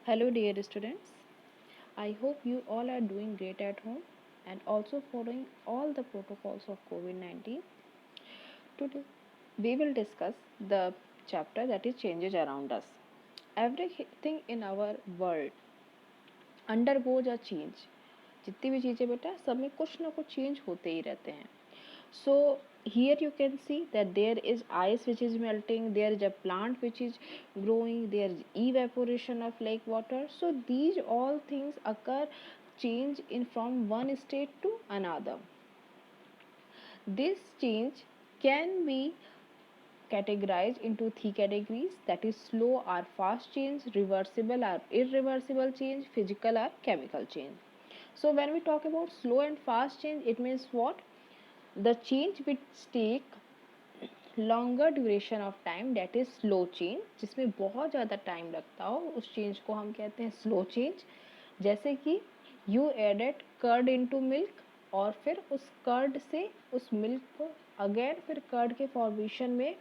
Hello, dear students. I hope you all are doing great at home and also following all the protocols of COVID 19. Today, we will discuss the chapter that is changes around us. Everything in our world undergoes a change. जितनी भी चीज़ें बेटा सब में कुछ ना कुछ change होते ही रहते हैं. So here you can see that there is ice which is melting, there is a plant which is growing, there is evaporation of lake water. So these all things occur change in from one state to another. This change can be categorized into three categories, that is slow or fast change, reversible or irreversible change, physical or chemical change. So when we talk about slow and fast change, it means what? The change which take longer duration of time that is slow change, जिसमें बहुत ज़्यादा time लगता हो उस change को हम कहते हैं स्लो चेंज. जैसे कि you added curd into milk और फिर उस कर्ड से उस मिल्क को अगेन फिर कर्ड के फॉर्मेशन में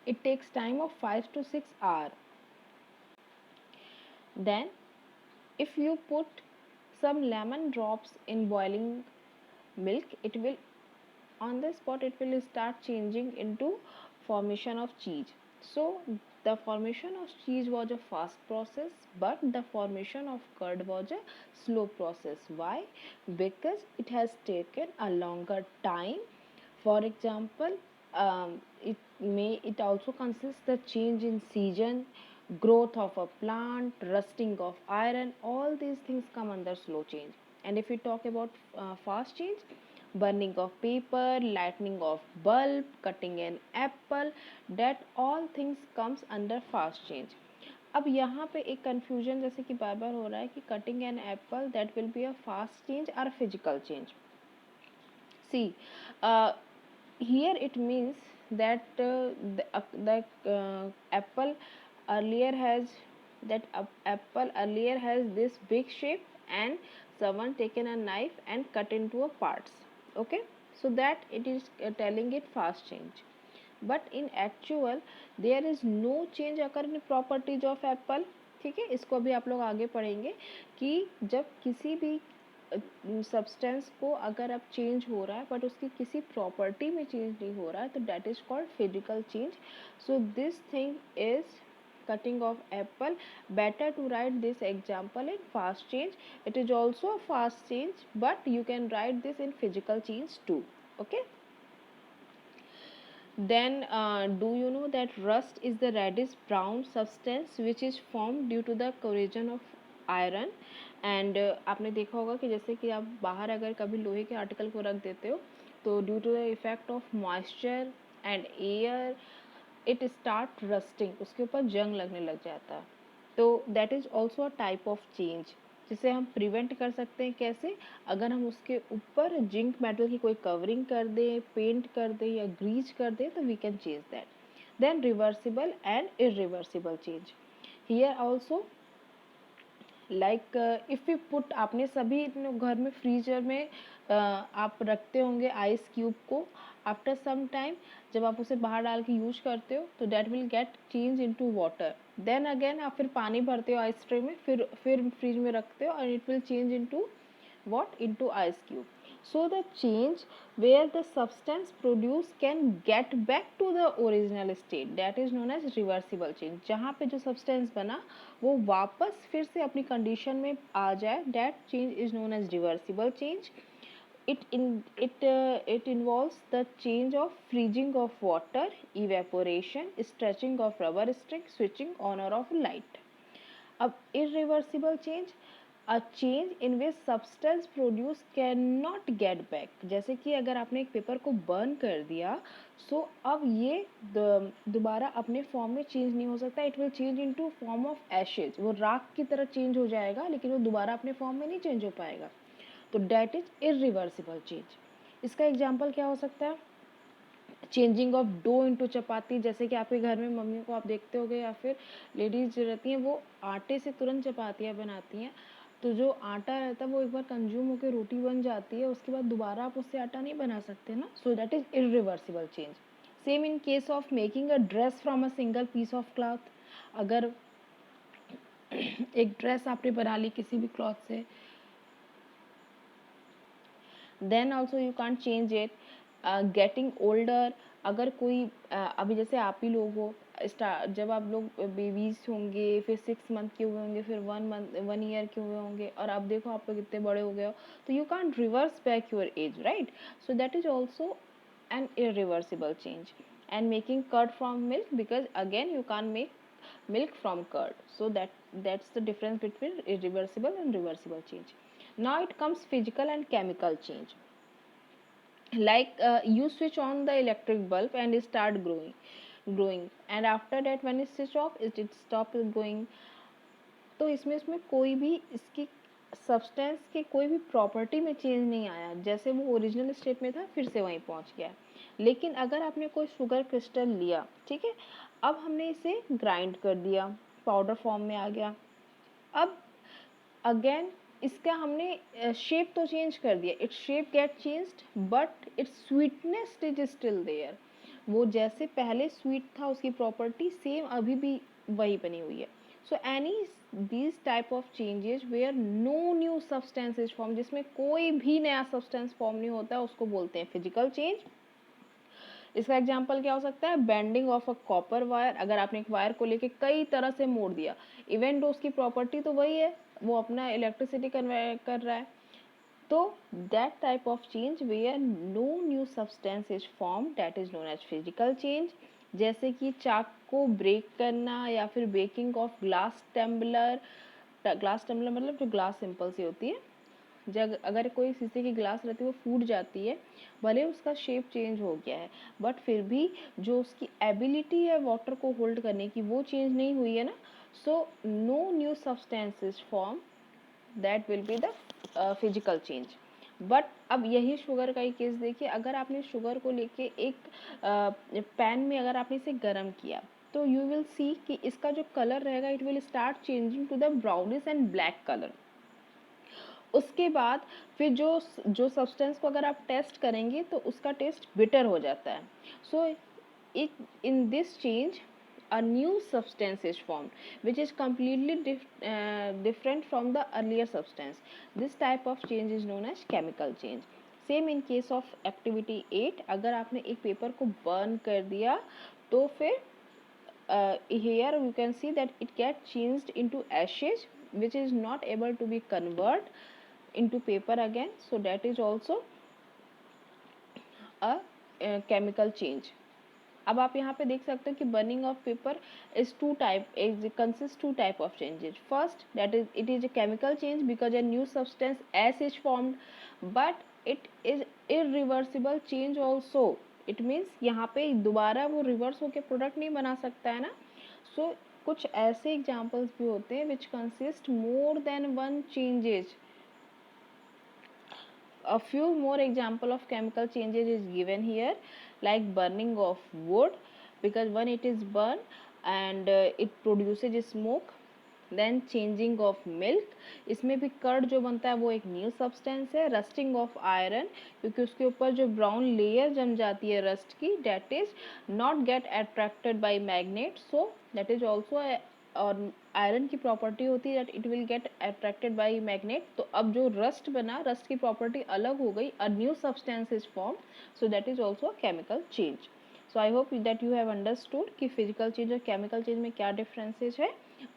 it takes time of 5 to 6 hours. Then if you put some lemon drops in boiling milk, it will on the spot it will start changing into formation of cheese. So the formation of cheese was a fast process, but the formation of curd was a slow process. Why? Because it has taken a longer time. For example, it also consists the change in season, growth of a plant, rusting of iron. All these things come under slow change. And if we talk about fast change, burning of paper, lightning of bulb, cutting an apple, that all things comes under fast change. अब यहाँ पे एक confusion जैसे कि बार बार हो रहा है कि cutting an apple that will be a fast change or physical change. See, here it means that apple earlier has apple earlier has this big shape, and someone taken a knife and cut into a parts. Okay, so that it is telling it fast change. But in actual there is no change occur in properties of apple. ठीक है, इसको अभी आप लोग आगे पढ़ेंगे कि जब किसी भी सब्सटेंस को अगर अब चेंज हो रहा है बट उसकी किसी प्रॉपर्टी में चेंज नहीं हो रहा है तो that is called physical change. So this thing is cutting of apple. Better to write this example in fast change. It is also a fast change, but you can write this in physical change too. Okay. Then do you know that rust is the reddish brown substance which is formed due to the corrosion of iron. And आपने देखा होगा कि जैसे कि आप बाहर अगर कभी लोहे के आर्टिकल को रख देते हो तो due to the effect of moisture and air it start rusting, उसके ऊपर जंग लगने लग जाता है. तो that is also a type of change जिसे हम प्रिवेंट कर सकते हैं. कैसे? अगर हम उसके ऊपर जिंक मेटल की कोई कवरिंग कर दें, पेंट कर दें या ग्रीज कर दें तो we can change that. Then reversible and irreversible change. Here also like if you put, आपने सभी घर में फ्रीजर में आप रखते होंगे आइस क्यूब को. आफ्टर सम टाइम जब आप उसे बाहर डाल के यूज करते हो तो that will get change into water. Then again आप फिर पानी भरते हो आइस ट्रे में, फिर फ्रिज में रखते हो और it will change into what? Into ice cube. So the change where the substance produced can get back to the original state, that is known as reversible change. जहाँ पे जो substance बना वो वापस फिर से अपनी condition में आ जाए, that change is known as reversible change. It involves the change of freezing of water, evaporation, stretching of rubber string, switching on or off light. अब irreversible change, a change in which substance produced cannot get back. जैसे कि अगर आपने एक paper को burn कर दिया सो अब ये दोबारा अपने फॉर्म में चेंज नहीं हो सकता. It will change into form of Ashes. वो राख की तरह चेंज हो जाएगा लेकिन वो दोबारा अपने फॉर्म में नहीं चेंज हो पाएगा. तो डेट इज इरिवर्सिबल चेंज. इसका एग्जाम्पल क्या हो सकता है? चेंजिंग ऑफ डो इनटू चपाती. जैसे कि आपके घर में मम्मी को आप देखते होगे या फिर लेडीज जो रहती हैं वो आटे से तुरंत चपातियाँ बनाती हैं. तो जो आटा रहता है वो एक बार कंज्यूम होकर रोटी बन जाती है, उसके बाद दोबारा आप उससे आटा नहीं बना सकते ना. So that is irreversible change. Same in case of making a dress from a single piece of cloth. अगर एक ड्रेस आपने बना ली किसी भी क्लॉथ से, then also you can't change it. Getting older, अगर कोई अभी जैसे आप ही लोग हो, जब आप लोग बेबीज होंगे, फिर 6 मंथ के हुए होंगे, फिर 1 मंथ 1 ईयर के हुए होंगे, और अब देखो आप लोग इतने बड़े हो गए हो, तो you can't reverse back your age, right? So that is also an irreversible change. And making curd from milk, because again you can't make milk from curd, so that's the difference between irreversible and reversible change. Now it comes physical and chemical change. Like you switch on the electric bulb and it start growing, and after that when it switch off it stop going. तो इसमें कोई भी इसकी substance के कोई भी property में change नहीं आया, जैसे वो ओरिजिनल स्टेट में था फिर से वहीं पहुंच गया. लेकिन अगर आपने कोई शुगर क्रिस्टल लिया, ठीक है, अब हमने इसे ग्राइंड कर दिया, पाउडर फॉर्म में आ गया, अब अगेन इसका हमने शेप तो चेंज कर दिया, its shape get changed but its sweetness is still there. वो जैसे पहले स्वीट था उसकी प्रॉपर्टी सेम अभी भी वही बनी हुई है. So any these type of changes where no new substance is form, जिसमें कोई भी नया सब्सटेंस फॉर्म नहीं होता है, उसको बोलते हैं फिजिकल चेंज. इसका एग्जाम्पल क्या हो सकता है? Bending of a copper wire. अगर आपने एक वायर को लेके कई तरह से मोड़ दिया, इवन दो उसकी प्रॉपर्टी तो वही है, वो अपना इलेक्ट्रिसिटी कन्वर्ट कर रहा है, तो that type of change where no new substance is form, that is known as physical change. जैसे कि चाक को ब्रेक करना, या फिर breaking of glass tumbler. Glass tumbler मतलब जो ग्लास सिंपल सी होती है, जब अगर कोई शीशे की ग्लास रहती है वो फूट जाती है, भले उसका शेप चेंज हो गया है, बट फिर भी जो उसकी एबिलिटी है वाटर को होल्ड करने की वो चेंज नहीं हुई है ना. So no new substance is form, that will be the physical change. But अब यही शुगर का ही केस देखिए, अगर आपने शुगर को लेके एक पैन में अगर आपने इसे गर्म किया, तो यू विल सी कि इसका जो कलर रहेगा it will start changing to the brownish and black colour. उसके बाद फिर जो सब्सटेंस को अगर आप टेस्ट करेंगे तो उसका टेस्ट बिटर हो जाता है. So it in this change a new substance is formed which is completely different from the earlier substance. This type of change is known as chemical change. Same in case of activity 8, अगर आपने एक paper को burn कर दिया तो फिर here you can see that it get changed into ashes which is not able to be convert into paper again, so that is also a chemical change. अब आप यहाँ पे देख सकते हो कि burning of paper is two type, is consist two type of changes. First that is it is a chemical change because a new substance as is formed, but it is irreversible change also. It means यहाँ पे दोबारा वो reverse होकर product नहीं बना सकता है ना. सो कुछ ऐसे एग्जाम्पल्स भी होते हैं which consist more than one changes. A few more example of chemical changes is given here, like burning of wood, because when it is burned and it produces smoke. Then changing of milk, इसमें भी curd जो बनता है वो एक new substance है. Rusting of iron, क्योंकि उसके ऊपर जो ब्राउन लेयर जम जाती है रस्ट की, that is not get attracted by magnet, so that is also. और आयरन की प्रॉपर्टी होती है that it will get attracted by magnet. तो अब जो रस्ट बना, रस्ट की प्रॉपर्टी अलग हो गई, अ new substance is form, so that is also a chemical change. So I hope that you have understood कि फिजिकल चेंज और केमिकल चेंज में क्या डिफरेंसेज है.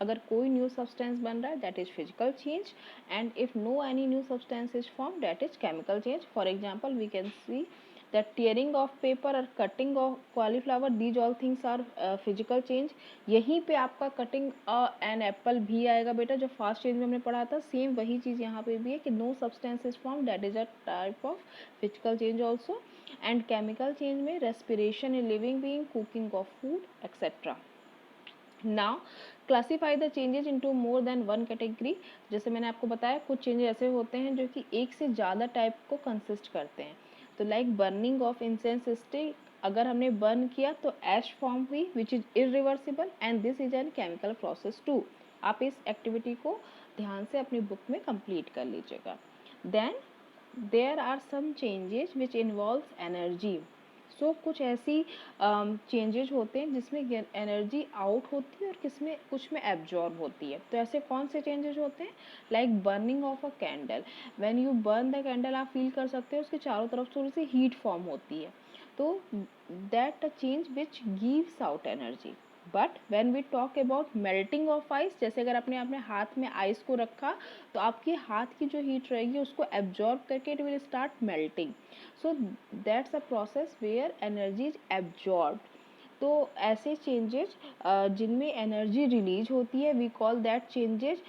अगर कोई न्यू सब्सटेंस बन रहा है that is physical change, and if no any new substance is form that is chemical change. For example we can see that tearing of paper और cutting of cauliflower, these all things are physical change. यहीं पे आपका cutting an apple भी आएगा बेटा, जो fast change में हमने पढ़ा था. सेम वही चीज़ यहाँ पे भी है कि no substance is formed, that is a type of physical change also. And chemical change में respiration in living being, cooking of food etc. Now classify the changes into more than one category. जैसे मैंने आपको बताया कुछ changes ऐसे होते हैं जो कि एक से ज़्यादा टाइप को कंसिस्ट करते हैं. तो like burning of incense stick, अगर हमने बर्न किया तो ऐश फॉर्म हुई which is irreversible, and this is an chemical process too. आप इस एक्टिविटी को ध्यान से अपनी बुक में कंप्लीट कर लीजिएगा. Then there are some changes which involves energy. So कुछ ऐसी चेंजेज होते हैं जिसमें एनर्जी आउट होती है और किसमें कुछ में एब्जॉर्ब होती है। तो ऐसे कौन से चेंजेस होते हैं? Like burning of a candle, when you burn the candle, आप फील कर सकते हो उसके चारों तरफ थोड़ी सी हीट फॉर्म होती है, तो that a change which gives out energy. But when we talk about melting of ice, जैसे अगर आपने अपने हाथ में आइस को रखा तो आपके हाथ की जो हीट रहेगी उसको एब्जॉर्ब करके it will start melting, so that's a process where energy is absorb. तो ऐसे चेंजेज जिनमें एनर्जी रिलीज होती है, we call that changes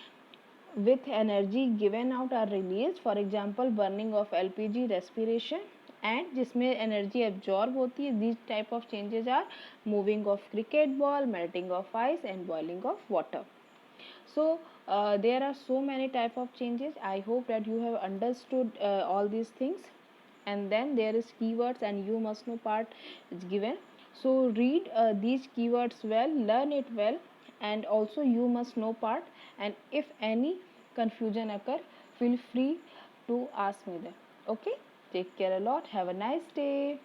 with energy given out are released, for example burning of LPG, respiration, and जिसमें energy absorb होती है, these type of changes are moving of cricket ball, melting of ice and boiling of water. So there are so many type of changes. I hope that you have understood all these things. And then there is keywords and you must know part is given, so read these keywords well, learn it well, and also you must know part. And if any confusion occur, feel free to ask me then. Okay, take care a lot, have a nice day.